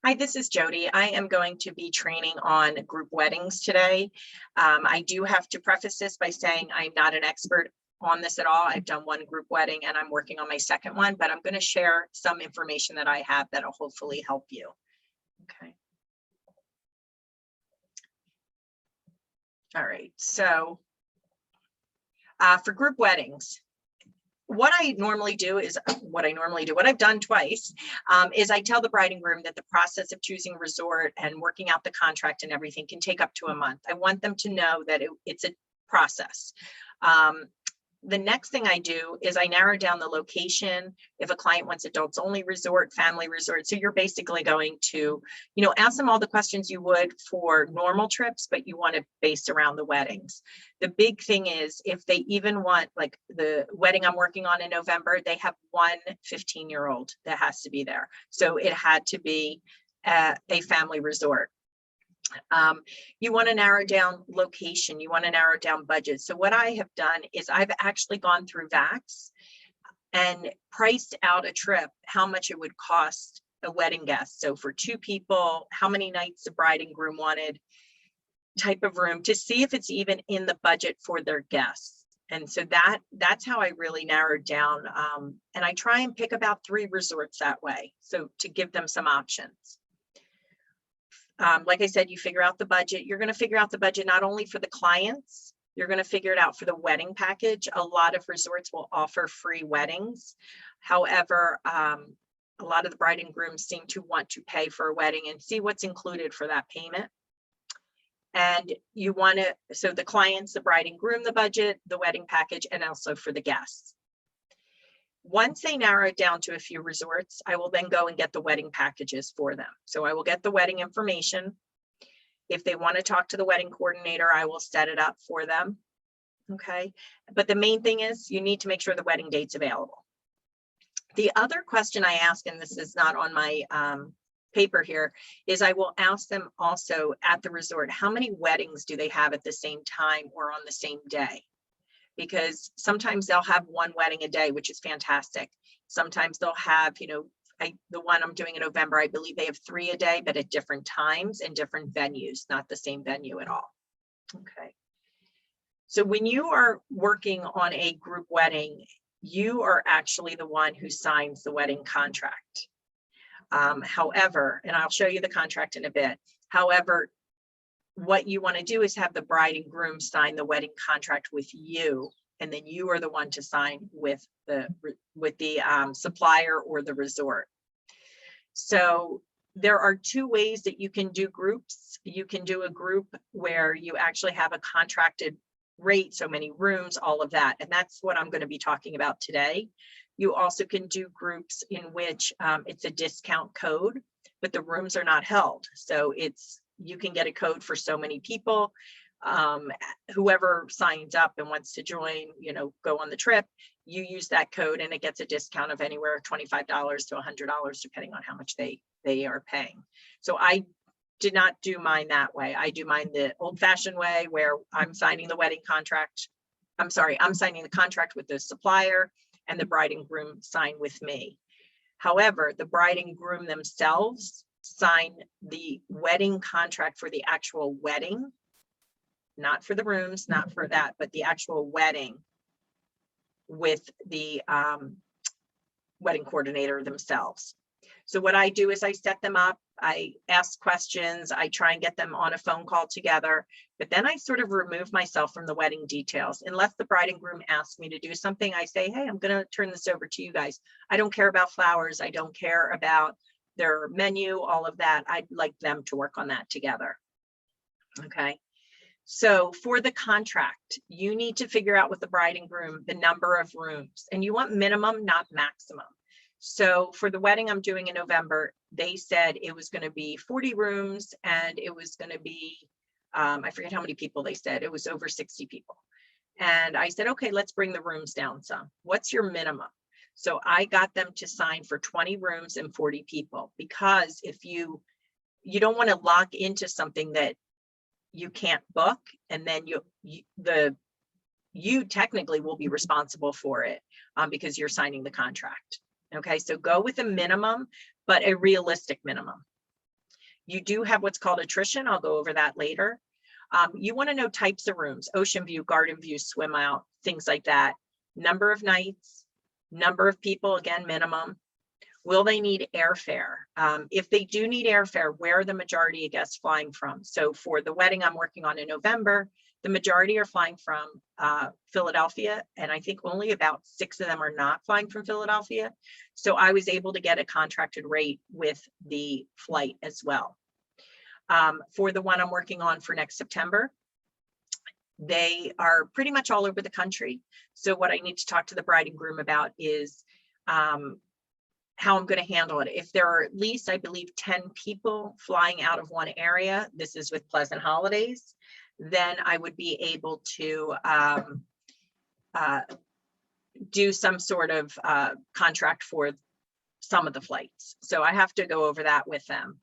Hi, this is Jody. I am going to be training on group weddings today. I do have to preface this by saying I'm not an expert on this at all. I've done one group wedding and I'm working on my second one, but I'm going to share some information that I have that'll hopefully help you. Okay. All right. So for group weddings, what I normally do is what I've done twice is I tell the bride and groom that the process of choosing a resort and working out the contract and everything can take up to a month. I want them to know that it's a process. The next thing I do is I narrow down the location. If a client wants adults only resort, family resort. So you're basically going to, ask them all the questions you would for normal trips, but you want to base around the weddings. The big thing is if they even want, like the wedding I'm working on in November, they have one 15-year-old that has to be there. So it had to be a family resort. You want to narrow down location, you want to narrow down budget. So what I have done is I've actually gone through VAX and priced out a trip, how much it would cost a wedding guest. So for 2 people, how many nights the bride and groom wanted, type of room, to see if it's even in the budget for their guests. And so that's how I really narrowed down. And I try and pick about 3 resorts that way. So to give them some options. Like I said, you figure out the budget. You're going to figure out the budget not only for the clients, you're going to figure it out for the wedding package. A lot of resorts will offer free weddings. However, a lot of the bride and groom seem to want to pay for a wedding and see what's included for that payment. And you want to, so the clients, the bride and groom, the budget, the wedding package, and also for the guests. Once they narrow it down to a few resorts, I will then go and get the wedding packages for them. So I will get the wedding information. If they want to talk to the wedding coordinator, I will set it up for them. Okay. But the main thing is you need to make sure the wedding date's available. The other question I ask, and this is not on my paper here, is I will ask them also at the resort, how many weddings do they have at the same time or on the same day? Because sometimes they'll have 1 wedding a day, which is fantastic. Sometimes they'll have, the one I'm doing in November, I believe they have 3 a day, but at different times and different venues, not the same venue at all. Okay. So when you are working on a group wedding, you are actually the one who signs the wedding contract. However, and I'll show you the contract in a bit. However, what you want to do is have the bride and groom sign the wedding contract with you, and then you are the one to sign with the supplier or the resort. So there are 2 ways that you can do groups. You can do a group where you actually have a contracted rate, so many rooms, all of that, and that's what I'm going to be talking about today. You also can do groups in which it's a discount code, but the rooms are not held. So you can get a code for so many people. Whoever signs up and wants to join, go on the trip, you use that code and it gets a discount of anywhere $25 to $100, depending on how much they are paying. So I did not do mine that way. I do mine the old-fashioned way where I'm signing the wedding contract. I'm signing the contract with the supplier and the bride and groom sign with me. However, the bride and groom themselves sign the wedding contract for the actual wedding, not for the rooms, not for that, but the actual wedding with the wedding coordinator themselves. So what I do is I set them up, I ask questions, I try and get them on a phone call together, but then I sort of remove myself from the wedding details. Unless the bride and groom ask me to do something, I say, hey, I'm going to turn this over to you guys. I don't care about flowers. I don't care about their menu, all of that. I'd like them to work on that together. Okay. So for the contract, you need to figure out with the bride and groom the number of rooms, and you want minimum, not maximum. So for the wedding I'm doing in November, they said it was going to be 40 rooms and it was going to be, I forget how many people they said, it was over 60 people. And I said, okay, let's bring the rooms down some. What's your minimum? So I got them to sign for 20 rooms and 40 people, because if you don't want to lock into something that you can't book, and then you technically will be responsible for it because you're signing the contract. Okay, so go with a minimum, but a realistic minimum. You do have what's called attrition. I'll go over that later. You want to know types of rooms, ocean view, garden view, swim out, things like that. Number of nights, number of people, again, minimum. Will they need airfare? If they do need airfare, where are the majority of guests flying from? So for the wedding I'm working on in November, the majority are flying from Philadelphia, and I think only about 6 of them are not flying from Philadelphia. So I was able to get a contracted rate with the flight as well. For the one I'm working on for next September, they are pretty much all over the country. So what I need to talk to the bride and groom about is how I'm going to handle it. If there are at least, I believe, 10 people flying out of one area, this is with Pleasant Holidays, then I would be able to do some sort of contract for some of the flights. So I have to go over that with them.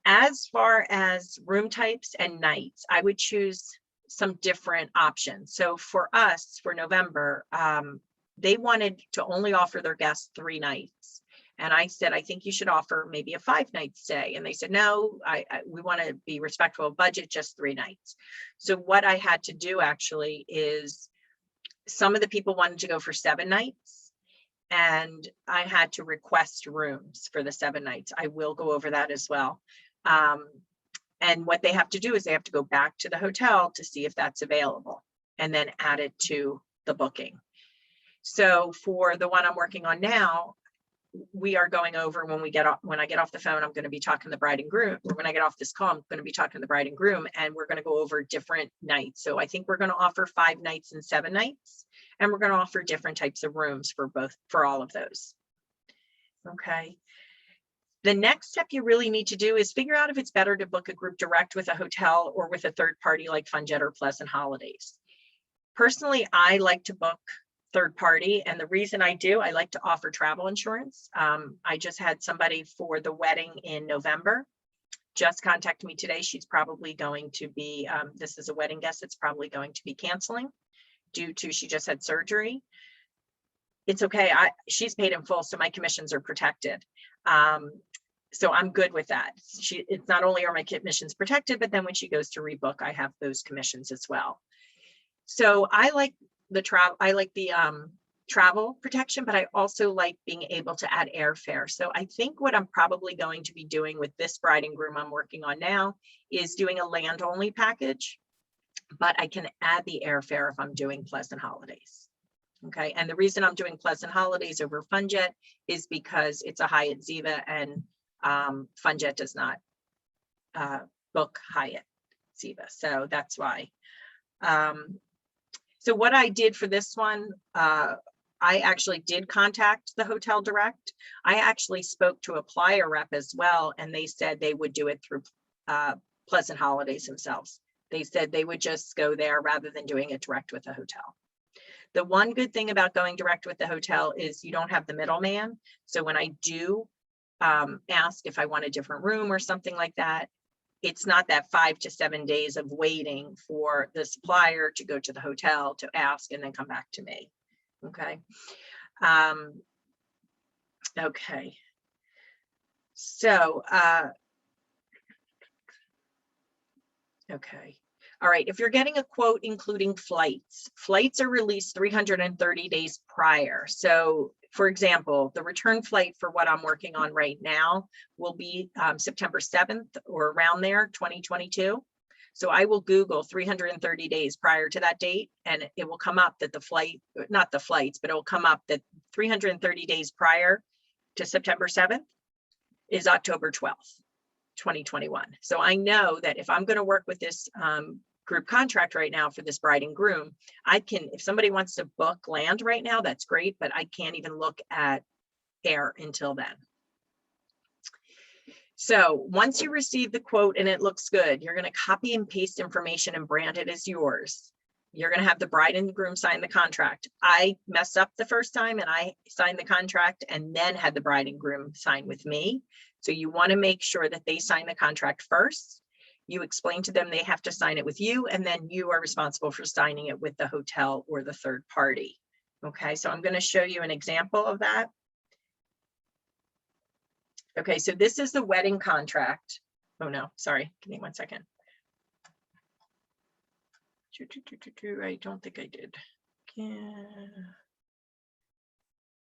As far as room types and nights, I would choose some different options. So for us, for November, they wanted to only offer their guests 3 nights. And I said, I think you should offer maybe a 5-night stay. And they said, no, we want to be respectful of budget, just 3 nights. So what I had to do actually is some of the people wanted to go for 7 nights. And I had to request rooms for the 7 nights. I will go over that as well. And what they have to do is they have to go back to the hotel to see if that's available and then add it to the booking. So for the one I'm working on now, we are going over when I get off the phone, I'm going to be talking to the bride and groom, or when I get off this call, I'm going to be talking to the bride and groom, and we're going to go over different nights. So I think we're going to offer 5 nights and 7 nights, and we're going to offer different types of rooms for all of those. Okay. The next step you really need to do is figure out if it's better to book a group direct with a hotel or with a third party like FunJet or Pleasant Holidays. Personally, I like to book third party, and the reason I do, I like to offer travel insurance. I just had somebody for the wedding in November just contact me today. She's probably going to be, this is a wedding guest, it's probably going to be canceling due to she just had surgery. It's okay, she's paid in full, so my commissions are protected. So I'm good with that. It's not only are my commissions protected, but then when she goes to rebook, I have those commissions as well. So I like the travel protection, but I also like being able to add airfare. So I think what I'm probably going to be doing with this bride and groom I'm working on now is doing a land only package, but I can add the airfare if I'm doing Pleasant Holidays. Okay, and the reason I'm doing Pleasant Holidays over FunJet is because it's a Hyatt Ziva, and FunJet does not book Hyatt Ziva, so that's why. So what I did for this one, I actually did contact the hotel direct. I actually spoke to a Playa rep as well, and they said they would do it through Pleasant Holidays themselves. They said they would just go there rather than doing it direct with the hotel. The one good thing about going direct with the hotel is you don't have the middleman. So when I do ask if I want a different room or something like that, it's not that 5 to 7 days of waiting for the supplier to go to the hotel to ask and then come back to me. Okay. Okay. So, okay. All right. If you're getting a quote including flights are released 330 days prior. So for example, the return flight for what I'm working on right now will be September 7th or around there, 2022. So I will Google 330 days prior to that date, and it will come up that the flight, not the flights, but it will come up that 330 days prior to September 7th is October 12th, 2021. So I know that if I'm going to work with this group contract right now for this bride and groom, I can, if somebody wants to book land right now, that's great, but I can't even look at air until then. So once you receive the quote and it looks good, you're going to copy and paste information and brand it as yours. You're going to have the bride and groom sign the contract. I messed up the first time and I signed the contract and then had the bride and groom sign with me. So you want to make sure that they sign the contract first. You explain to them they have to sign it with you, and then you are responsible for signing it with the hotel or the third party. Okay, so I'm going to show you an example of that. Okay, so this is the wedding contract. Oh no, sorry, give me 1 second. I don't think I did. Yeah.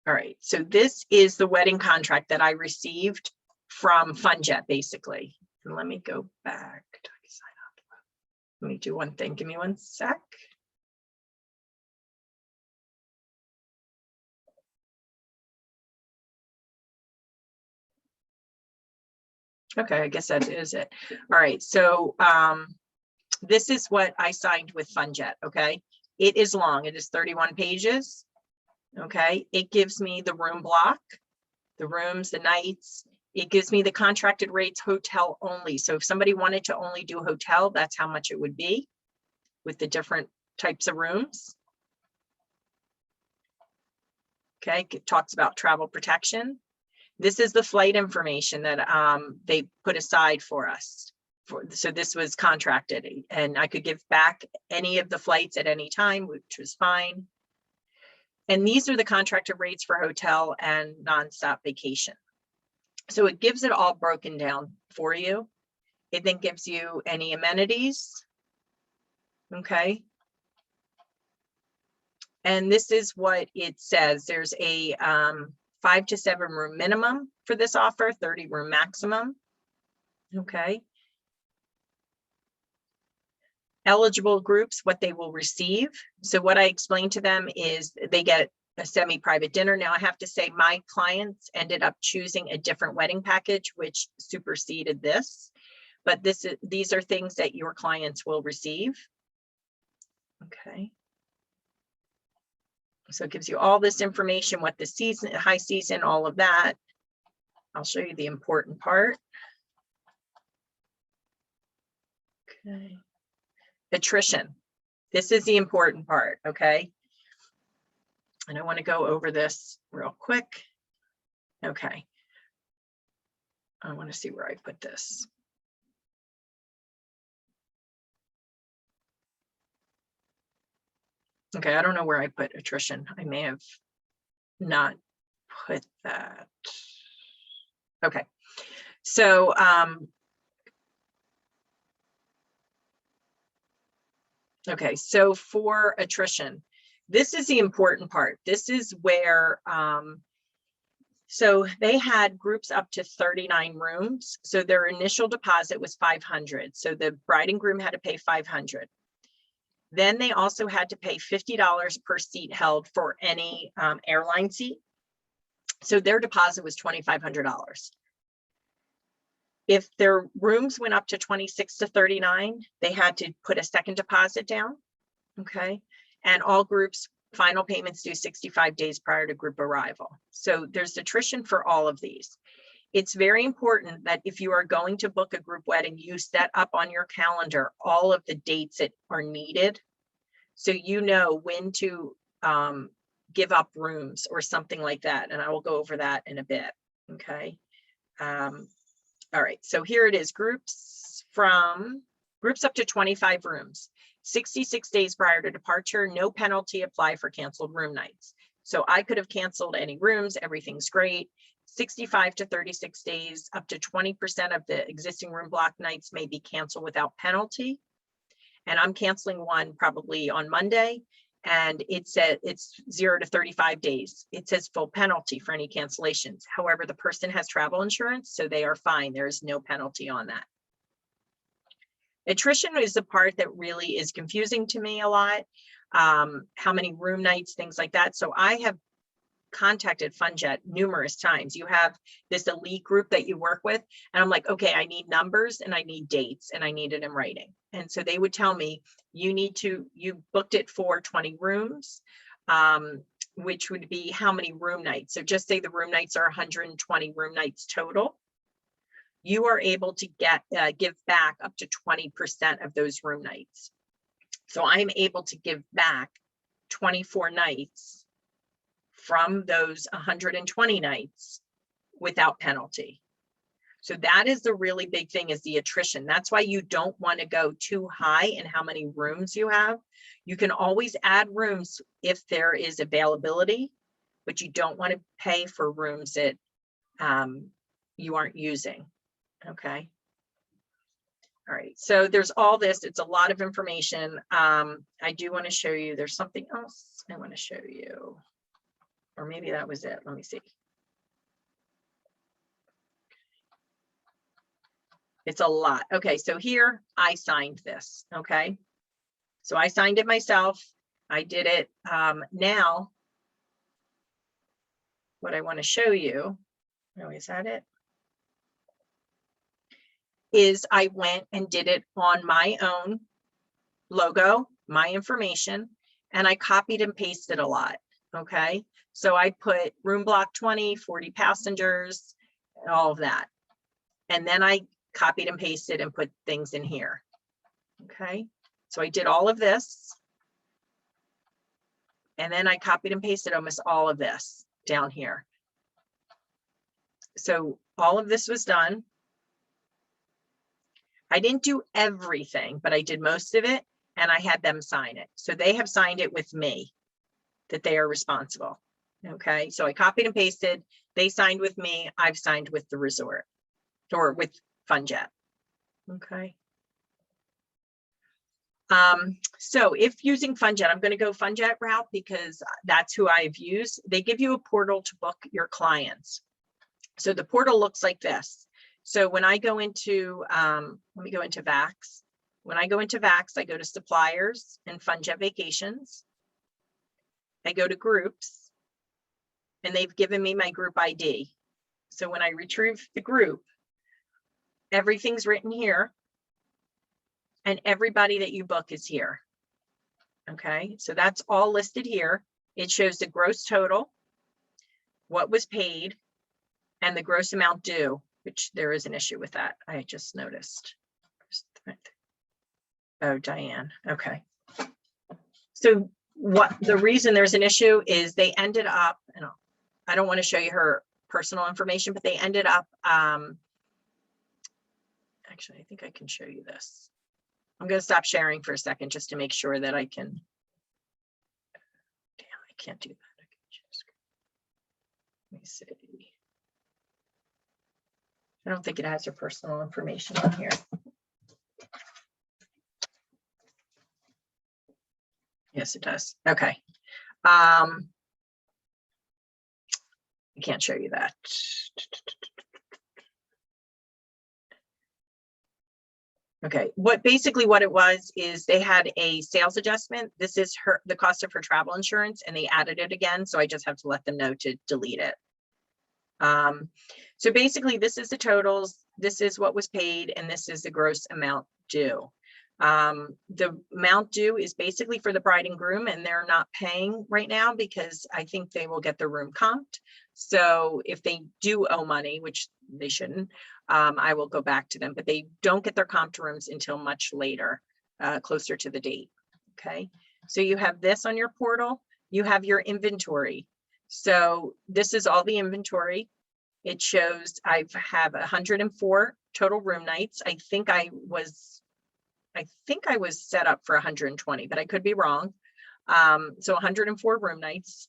All right, so this is the wedding contract that I received from FundJet, basically. And let me go back. Let me do one thing. Give me 1 sec. Okay, I guess that is it. All right, so this is what I signed with FundJet, okay? It is long, it is 31 pages, okay? It gives me the room block, the rooms, the nights. It gives me the contracted rates, hotel only. So if somebody wanted to only do hotel, that's how much it would be with the different types of rooms. Okay, it talks about travel protection. This is the flight information that they put aside for us. So this was contracted, and I could give back any of the flights at any time, which was fine. And these are the contracted rates for hotel and nonstop vacation. So it gives it all broken down for you. It then gives you any amenities. Okay. And this is what it says. There's a 5 to 7 room minimum for this offer, 30 room maximum. Okay. Eligible groups, what they will receive. So what I explained to them is they get a semi-private dinner. Now I have to say my clients ended up choosing a different wedding package, which superseded this. But these are things that your clients will receive. Okay. So it gives you all this information, what the season, high season, all of that. I'll show you the important part. Okay. Attrition. This is the important part, okay? And I want to go over this real quick. Okay. I want to see where I put this. Okay, I don't know where I put attrition. I may have not put that. Okay, so okay, so for attrition, this is the important part. This is where so they had groups up to 39 rooms. So their initial deposit was 500. So the bride and groom had to pay 500. Then they also had to pay $50 per seat held for any airline seat. So their deposit was $2,500. If their rooms went up to 26 to 39, they had to put a second deposit down. Okay. And all groups final payments due 65 days prior to group arrival. So there's attrition for all of these. It's very important that if you are going to book a group wedding, you set up on your calendar all of the dates that are needed. So you know when to give up rooms or something like that. And I will go over that in a bit. Okay. All right. So here it is. Groups up to 25 rooms. 66 days prior to departure, no penalty apply for canceled room nights. So I could have canceled any rooms. Everything's great. 65 to 36 days, up to 20% of the existing room block nights may be canceled without penalty. And I'm canceling one probably on Monday, and it said it's 0 to 35 days. It says full penalty for any cancellations. However, the person has travel insurance, so they are fine. There is no penalty on that. Attrition is the part that really is confusing to me a lot. How many room nights, things like that. So I have contacted FundJet numerous times. You have this elite group that you work with, and I'm like, okay, I need numbers and I need dates and I need it in writing. And so they would tell me, you booked it for 20 rooms, which would be how many room nights. So just say the room nights are 120 room nights total. You are able to give back up to 20% of those room nights. So I'm able to give back 24 nights from those 120 nights without penalty. So that is the really big thing, is the attrition. That's why you don't want to go too high in how many rooms you have. You can always add rooms if there is availability, but you don't want to pay for rooms that you aren't using. Okay. All right, so there's all this. It's a lot of information. I do want to show you, there's something else I want to show you, or maybe that was it. Let me see. It's a lot. Okay, so here I signed this. Okay, so I signed it myself. I did it. Now, what I want to show you, oh, is that it? Is I went and did it on my own logo, my information, and I copied and pasted a lot. Okay, so I put room block 20, 40 passengers, all of that. And then I copied and pasted and put things in here. Okay, so I did all of this. And then I copied and pasted almost all of this down here. So all of this was done. I didn't do everything, but I did most of it, and I had them sign it. So they have signed it with me, that they are responsible. Okay, so I copied and pasted, they signed with me, I've signed with the resort or with FunJet. Okay. So if using FunJet, I'm going to go FunJet route because that's who I've used. They give you a portal to book your clients. So the portal looks like this. So when I go into, let me go into VAX. When I go into VAX, I go to suppliers and FunJet vacations. I go to groups, and they've given me my group ID. So when I retrieve the group, everything's written here, and everybody that you book is here. Okay, so that's all listed here. It shows the gross total, what was paid, and the gross amount due, which there is an issue with that. I just noticed. Oh, Diane. Okay. So what the reason there's an issue is they ended up, and I don't want to show you her personal information, but they ended up, actually, I think I can show you this. I'm going to stop sharing for a second just to make sure that I can. Damn, I can't do that. I can just, let me see. I don't think it has her personal information on here. Yes, it does. Okay. I can't show you that. Okay, basically what it was is they had a sales adjustment. This is the cost of her travel insurance, and they added it again. So I just have to let them know to delete it. So basically this is the totals, this is what was paid, and this is the gross amount due. The amount due is basically for the bride and groom, and they're not paying right now because I think they will get their room comped. So if they do owe money, which they shouldn't, I will go back to them, but they don't get their comped rooms until much later, closer to the date. Okay, so you have this on your portal, you have your inventory. So this is all the inventory. It shows I have 104 total room nights. I think I was set up for 120, but I could be wrong. So 104 room nights.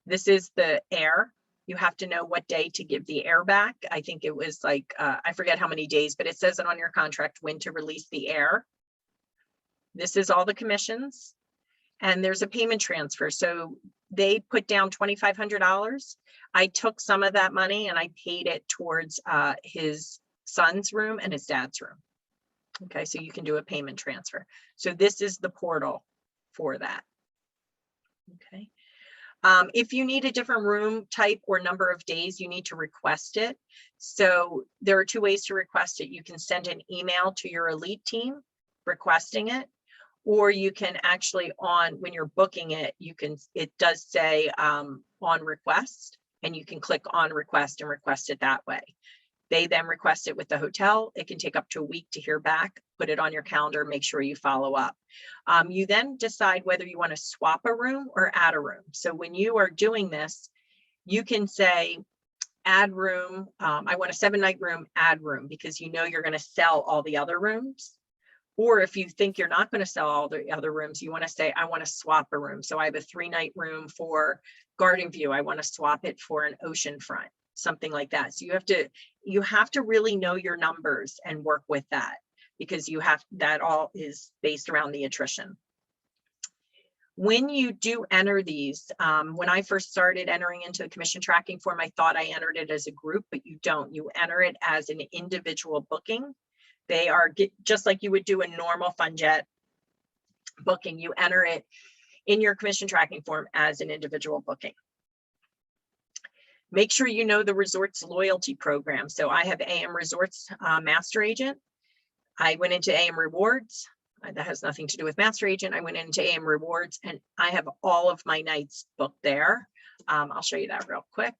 This is the air. You have to know what day to give the air back. I think it was like, I forget how many days, but it says it on your contract when to release the air. This is all the commissions. And there's a payment transfer. So they put down $2,500. I took some of that money and I paid it towards his son's room and his dad's room. Okay, so you can do a payment transfer. So this is the portal for that. Okay. If you need a different room type or number of days, you need to request it. So there are two ways to request it. You can send an email to your elite team requesting it, or you can actually when you're booking it, it does say on request, and you can click on request and request it that way. They then request it with the hotel. It can take up to a week to hear back. Put it on your calendar, make sure you follow up. You then decide whether you want to swap a room or add a room. So when you are doing this, you can say, add room. I want a 7-night room, add room, because you know you're going to sell all the other rooms. Or if you think you're not going to sell all the other rooms, you want to say, I want to swap a room. So I have a 3-night room for Garden View. I want to swap it for an ocean front. something like that. So you have to really know your numbers and work with that, because that all is based around the attrition. When you do enter these, when I first started entering into the commission tracking form, I thought I entered it as a group, but you don't. You enter it as an individual booking. They are just like you would do a normal FundJet booking. You enter it in your commission tracking form as an individual booking. Make sure you know the resort's loyalty program. So I have AM Resorts Master Agent. I went into AM Rewards. That has nothing to do with Master Agent. I went into AM Rewards and I have all of my nights booked there. I'll show you that real quick.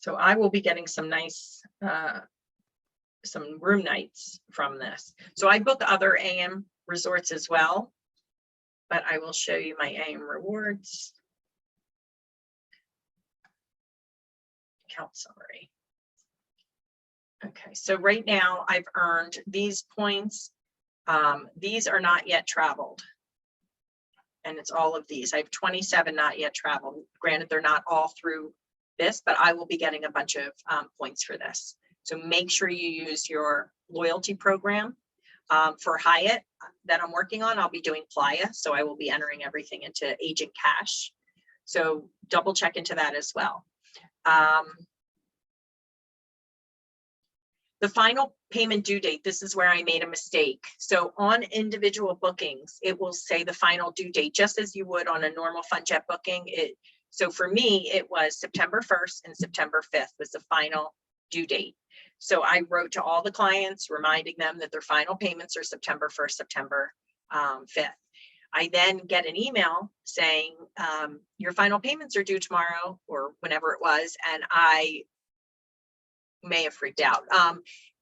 So I will be getting some nice, some room nights from this. So I book other AM resorts as well, but I will show you my AM Rewards account summary. Okay, so right now I've earned these points. These are not yet traveled. And it's all of these. I have 27 not yet traveled. Granted, they're not all through this, but I will be getting a bunch of points for this. So make sure you use your loyalty program. For Hyatt that I'm working on, I'll be doing Playa. So I will be entering everything into Agent Cash. So double check into that as well. The final payment due date, this is where I made a mistake. So on individual bookings, it will say the final due date, just as you would on a normal FundJet booking. So for me, it was September 1st and September 5th was the final due date. So I wrote to all the clients, reminding them that their final payments are September 1st, September 5th. I then get an email saying, your final payments are due tomorrow, or whenever it was, and I may have freaked out.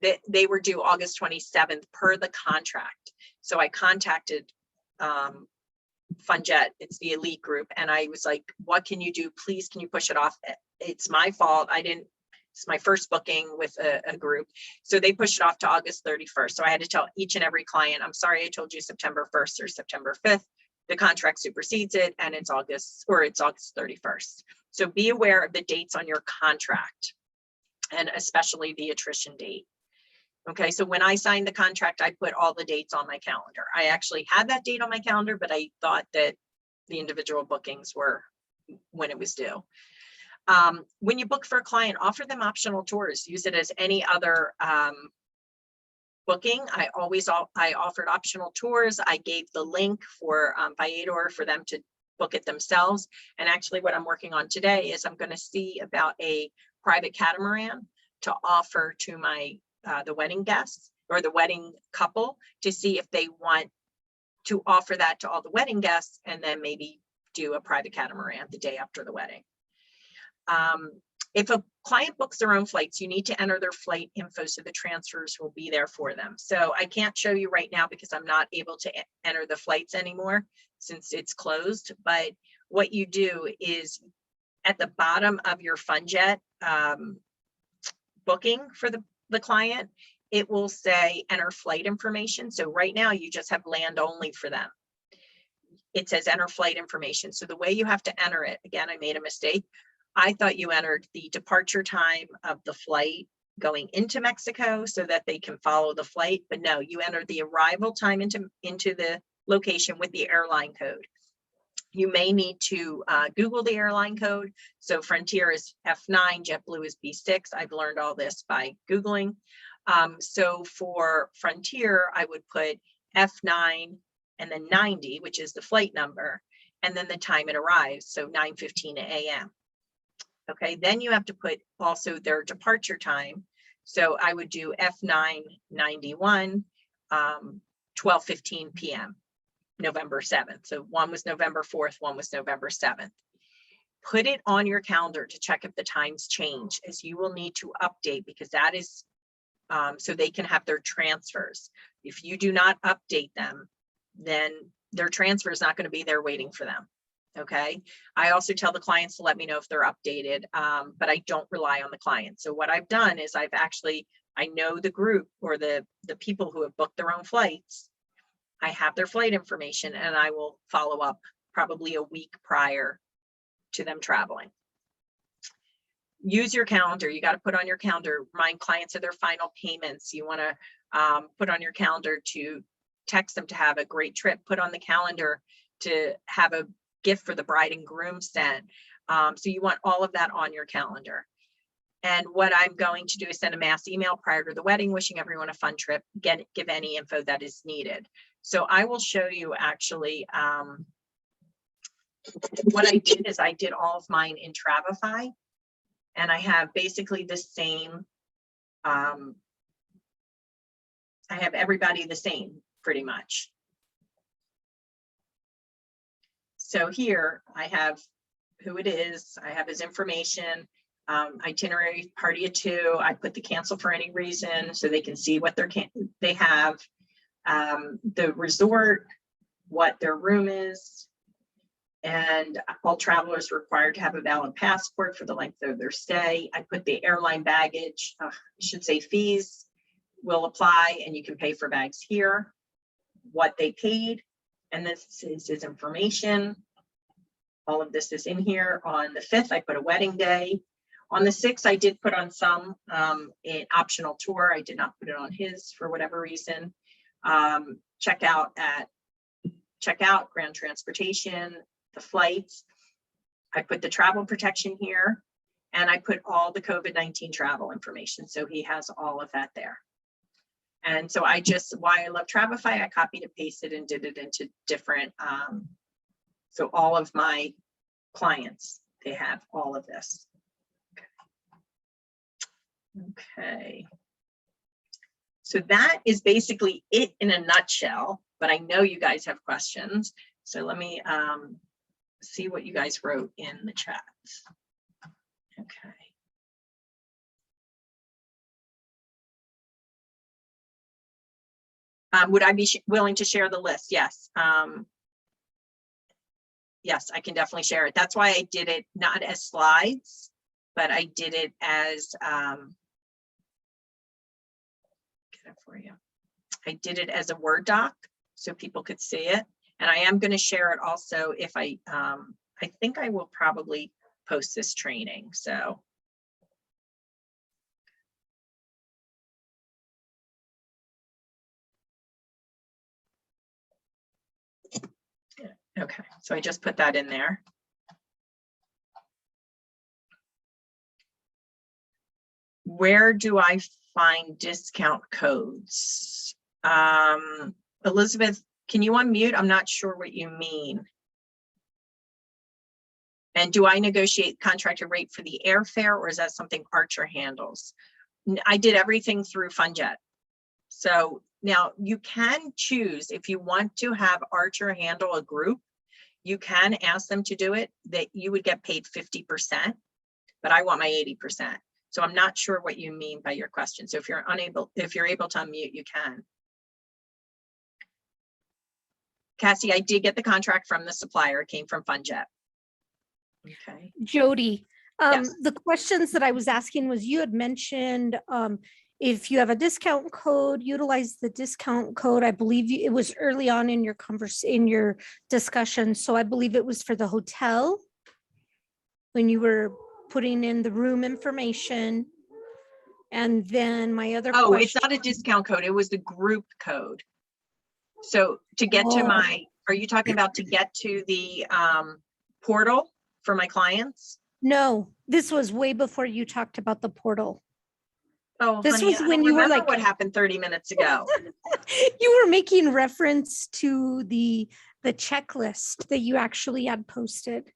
They were due August 27th per the contract. So I contacted FundJet, it's the elite group, and I was like, what can you do? Please, can you push it off? It's my fault. It's my first booking with a group. So they pushed it off to August 31st. So I had to tell each and every client, I'm sorry, I told you September 1st or September 5th. The contract supersedes it and it's August 31st. So be aware of the dates on your contract, and especially the attrition date. Okay, so when I signed the contract, I put all the dates on my calendar. I actually had that date on my calendar, but I thought that the individual bookings were when it was due. When you book for a client, offer them optional tours. Use it as any other booking. I offered optional tours. I gave the link for Viator for them to book it themselves. And actually what I'm working on today is I'm going to see about a private catamaran to offer to my the wedding guests or the wedding couple, to see if they want to offer that to all the wedding guests and then maybe do a private catamaran the day after the wedding. If a client books their own flights, you need to enter their flight info so the transfers will be there for them. So I can't show you right now because I'm not able to enter the flights anymore since it's closed. But what you do is at the bottom of your FundJet booking for the client, it will say enter flight information. So right now you just have land only for them. It says enter flight information. So the way you have to enter it, again, I made a mistake. I thought you entered the departure time of the flight going into Mexico so that they can follow the flight, but no, you entered the arrival time into the location with the airline code. You may need to Google the airline code. So Frontier is F9, JetBlue is B6. I've learned all this by Googling. So for Frontier, I would put F9 and then 90, which is the flight number, and then the time it arrives, so 9:15 a.m. Okay, then you have to put also their departure time. So I would do F991, 12:15 p.m. November 7th. So one was November 4th, one was November 7th. Put it on your calendar to check if the times change, as you will need to update, because that is so they can have their transfers. If you do not update them, then their transfer is not going to be there waiting for them. Okay. I also tell the clients to let me know if they're updated, but I don't rely on the client. So what I've done is I know the group or the people who have booked their own flights. I have their flight information and I will follow up probably a week prior to them traveling. Use your calendar. You got to put on your calendar, remind clients of their final payments. You want to put on your calendar to text them to have a great trip, put on the calendar to have a gift for the bride and groom sent. So you want all of that on your calendar. And what I'm going to do is send a mass email prior to the wedding, wishing everyone a fun trip, give any info that is needed. So I will show you actually, what I did is I did all of mine in Travify, and I have basically the same, I have everybody the same pretty much. So here I have who it is, I have his information, itinerary, party of 2. I put the cancel for any reason so they can see what they have, the resort, what their room is, and all travelers required to have a valid passport for the length of their stay. I put the airline baggage, I should say fees will apply, and you can pay for bags here, what they paid, and this is his information. All of this is in here. On the 5th, I put a wedding day. On the 6th, I did put on some an optional tour. I did not put it on his for whatever reason. Checkout, ground transportation, the flights. I put the travel protection here, and I put all the COVID-19 travel information. So he has all of that there. And so I just, why I love Travify, I copied and pasted and did it into different, so all of my clients, they have all of this. Okay. So that is basically it in a nutshell, but I know you guys have questions. So let me see what you guys wrote in the chat. Okay. Would I be willing to share the list? Yes. Yes, I can definitely share it. That's why I did it not as slides, but I did it as, get it for you. I did it as a Word doc so people could see it. And I am going to share it also if I think I will probably post this training. So. Okay, so I just put that in there. Where do I find discount codes? Elizabeth, can you unmute? I'm not sure what you mean. And do I negotiate contractor rate for the airfare, or is that something Archer handles? I did everything through FunJet. So now you can choose if you want to have Archer handle a group, you can ask them to do it, that you would get paid 50%, but I want my 80%. So I'm not sure what you mean by your question. So if you're able to unmute, you can. Cassie, I did get the contract from the supplier. It came from FunJet. Okay. Jody, Yes. the questions that I was asking was, you had mentioned if you have a discount code, utilize the discount code. I believe it was early on in your discussion. So I believe it was for the hotel when you were putting in the room information. And then my other question. It's not a discount code. It was the group code. So to get to my, are you talking about to get to the portal for my clients? No, this was way before you talked about the portal. Oh, this honey, was when you were like, what happened 30 minutes ago. You were making reference to the checklist that you actually had posted.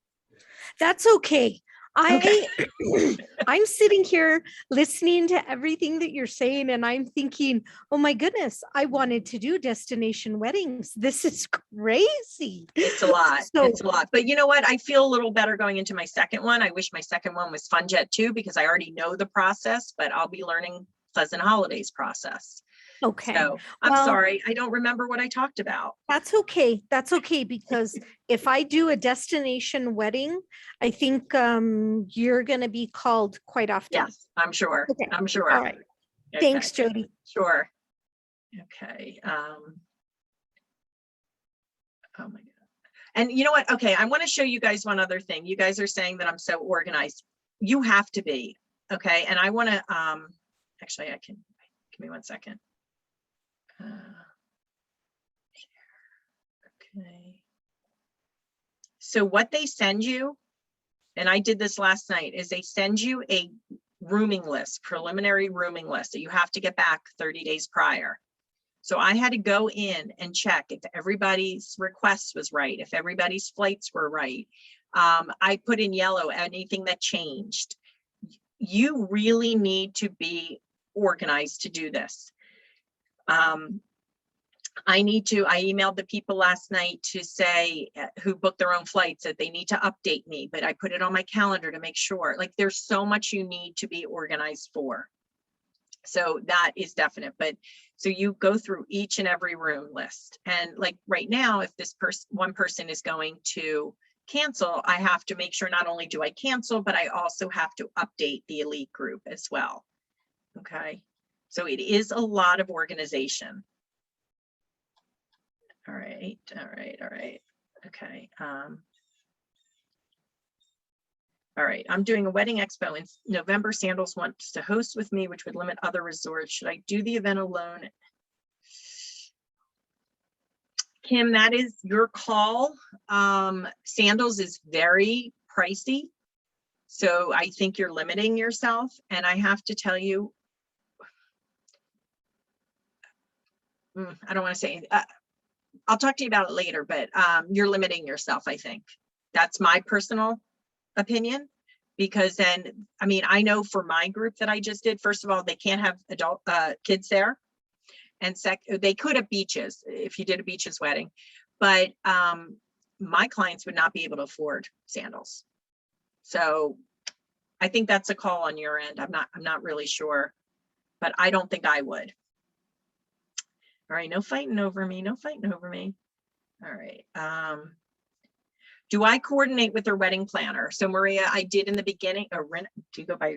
That's okay. I'm sitting here listening to everything that you're saying, and I'm thinking, oh my goodness, I wanted to do destination weddings. This is crazy. It's a lot. It's a lot. But you know what? I feel a little better going into my second one. I wish my second one was FunJet too, because I already know the process, but I'll be learning Pleasant Holidays process. Okay. So I'm sorry, I don't remember what I talked about. That's okay. That's okay, because if I do a destination wedding, I think you're going to be called quite often. Yes, I'm sure. Okay. I'm sure. All right. Okay. Thanks, Jody. Sure. Okay. Oh my God. And you know what? Okay, I want to show you guys one other thing. You guys are saying that I'm so organized. You have to be, okay? And I want to, actually, I can, give me 1 second. Okay. So what they send you, and I did this last night, is they send you a rooming list, preliminary rooming list that you have to get back 30 days prior. So I had to go in and check if everybody's request was right, if everybody's flights were right. I put in yellow anything that changed. You really need to be organized to do this. I emailed the people last night to say who booked their own flights that they need to update me, but I put it on my calendar to make sure. Like, there's so much you need to be organized for. So that is definite. But so you go through each and every room list. And like right now, if this one person is going to cancel, I have to make sure not only do I cancel, but I also have to update the elite group as well. Okay. So it is a lot of organization. All right. All right. All right. Okay. All right, I'm doing a wedding expo in November. Sandals wants to host with me, which would limit other resorts. Should I do the event alone? Kim, that is your call. Sandals is very pricey. So I think you're limiting yourself. And I have to tell you, I don't want to say, I'll talk to you about it later, but you're limiting yourself, I think. That's my personal opinion, because then, I mean, I know for my group that I just did, first of all, they can't have adult kids there. And they could have beaches if you did a beaches wedding, but my clients would not be able to afford sandals. So I think that's a call on your end. I'm not really sure, but I don't think I would. All right, no fighting over me, no fighting over me. All right. Do I coordinate with their wedding planner? So Maria, I did in the beginning, or Rena, do you go by,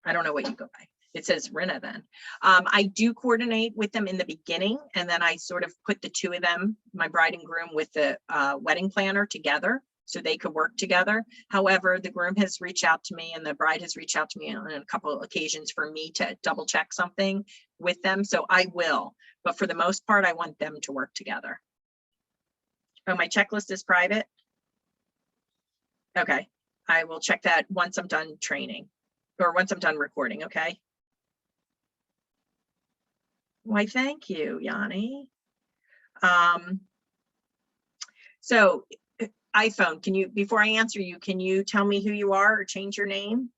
I don't know what you go by. It says Rena then. I do coordinate with them in the beginning, and then I sort of put the two of them, my bride and groom, with the wedding planner together so they could work together. However, the groom has reached out to me and the bride has reached out to me on a couple of occasions for me to double check something with them. So I will, but for the most part, I want them to work together. Oh, my checklist is private. Okay, I will check that once I'm done training or once I'm done recording, okay? Why, thank you, Yanni. So iPhone, can you, before I answer you, can you tell me who you are or change your name?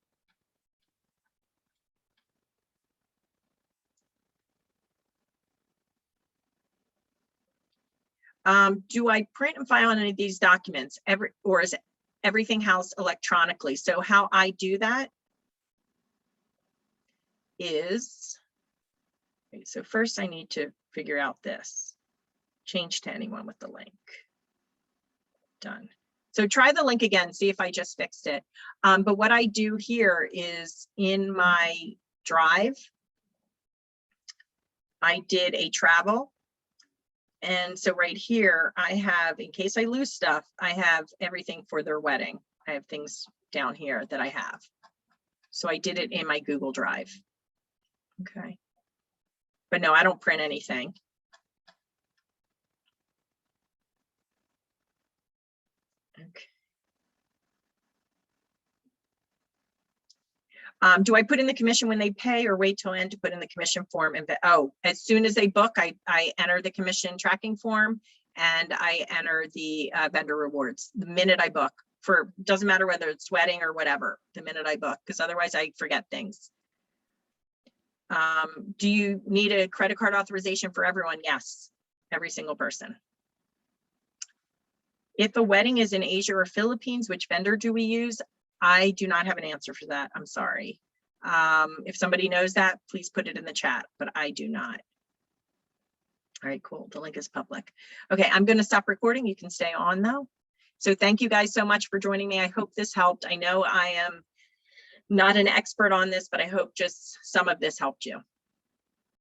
Do I print and file any of these documents or is everything housed electronically? So how I do that is, okay, so first I need to figure out this. Change to anyone with the link. Done. So try the link again, see if I just fixed it. But what I do here is in my drive, I did a travel. And so right here, I have, in case I lose stuff, I have everything for their wedding. I have things down here that I have. So I did it in my Google Drive. Okay. But no, I don't print anything. Okay. Do I put in the commission when they pay or wait till end to put in the commission form? And oh, as soon as they book, I enter the commission tracking form and I enter the vendor rewards the minute I book. For doesn't matter whether it's wedding or whatever, the minute I book, because otherwise I forget things. Do you need a credit card authorization for everyone? Yes, every single person. If a wedding is in Asia or Philippines, which vendor do we use? I do not have an answer for that. I'm sorry. If somebody knows that, please put it in the chat, but I do not. All right, cool. The link is public. Okay, I'm going to stop recording. You can stay on though. So thank you guys so much for joining me. I hope this helped. I know I am not an expert on this, but I hope just some of this helped you.